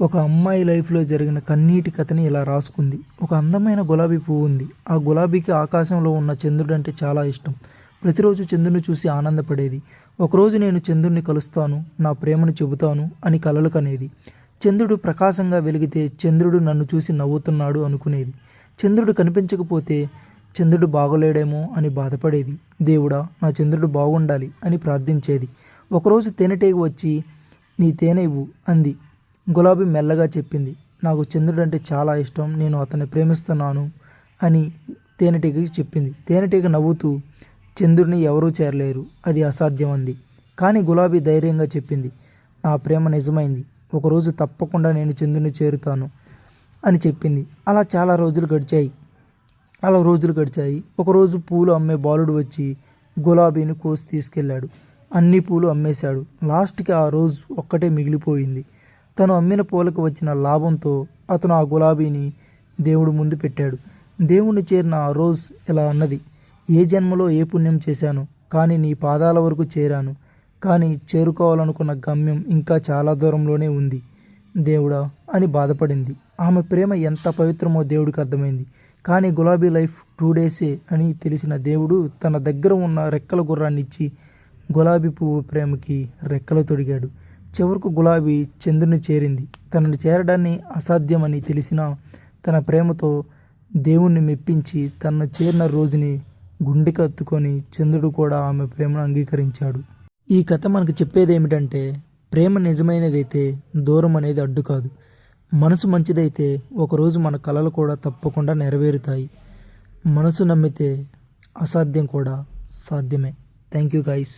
ఒక అమ్మాయి లైఫ్లో జరిగిన కన్నీటి కథని ఇలా రాసుకుంది. ఒక అందమైన గులాబీ పువ్వు ఉంది. ఆ గులాబీకి ఆకాశంలో ఉన్న చంద్రుడు అంటే చాలా ఇష్టం. ప్రతిరోజు చంద్రుని చూసి ఆనందపడేది. ఒకరోజు నేను చంద్రుని కలుస్తాను, నా ప్రేమను చెబుతాను అని కలలు కనేది. చంద్రుడు ప్రకాశంగా వెలిగితే చంద్రుడు నన్ను చూసి నవ్వుతున్నాడు అనుకునేది. చంద్రుడు కనిపించకపోతే చంద్రుడు బాగోలేడేమో అని బాధపడేది. దేవుడా, నా చంద్రుడు బాగుండాలి అని ప్రార్థించేది. ఒకరోజు తేనెటీగ వచ్చి నీ తేనె ఇవ్వు అంది. గులాబీ మెల్లగా చెప్పింది, నాకు చంద్రుడు అంటే చాలా ఇష్టం, నేను అతన్ని ప్రేమిస్తున్నాను అని తేనెటీగకి చెప్పింది. తేనెటీగ నవ్వుతూ, చంద్రుడిని ఎవరూ చేరలేరు, అది అసాధ్యం అంది. కానీ గులాబీ ధైర్యంగా చెప్పింది, నా ప్రేమ నిజమైంది, ఒకరోజు తప్పకుండా నేను చంద్రుని చేరుతాను అని చెప్పింది. అలా చాలా రోజులు గడిచాయి. ఒకరోజు పూలు అమ్మే బాలుడు వచ్చి గులాబీని కోసి తీసుకెళ్ళాడు. అన్ని పూలు అమ్మేశాడు. లాస్ట్కి ఆ రోజు ఒక్కటే మిగిలిపోయింది. తను అమ్మిన పూలకు వచ్చిన లాభంతో అతను ఆ గులాబీని దేవుడు ముందు పెట్టాడు. దేవుణ్ణి చేరిన ఆ రోజ్ ఇలా అన్నది, ఏ జన్మలో ఏ పుణ్యం చేశాను, కానీ నీ పాదాల వరకు చేరాను, కానీ చేరుకోవాలనుకున్న గమ్యం ఇంకా చాలా దూరంలోనే ఉంది దేవుడా అని బాధపడింది. ఆమె ప్రేమ ఎంత పవిత్రమో దేవుడికి అర్థమైంది. కానీ గులాబీ లైఫ్ 2 డేసే అని తెలిసిన దేవుడు తన దగ్గర ఉన్న రెక్కల గుర్రాన్ని ఇచ్చి గులాబీ పువ్వు ప్రేమకి రెక్కలు తొడిగాడు. చివరకు గులాబీ చంద్రుని చేరింది. తనని చేరడాన్ని అసాధ్యమని తెలిసినా తన ప్రేమతో దేవుణ్ణి మెప్పించి తనను చేరిన రోజుని గుండెకి హత్తుకొని చంద్రుడు కూడా ఆమె ప్రేమను అంగీకరించాడు. ఈ కథ మనకు చెప్పేది ఏమిటంటే, ప్రేమ నిజమైనదైతే దూరం అనేది అడ్డు కాదు. మనసు మంచిదైతే ఒకరోజు మన కలలు కూడా తప్పకుండా నెరవేరుతాయి. మనసు నమ్మితే అసాధ్యం కూడా సాధ్యమే. Thank you guys.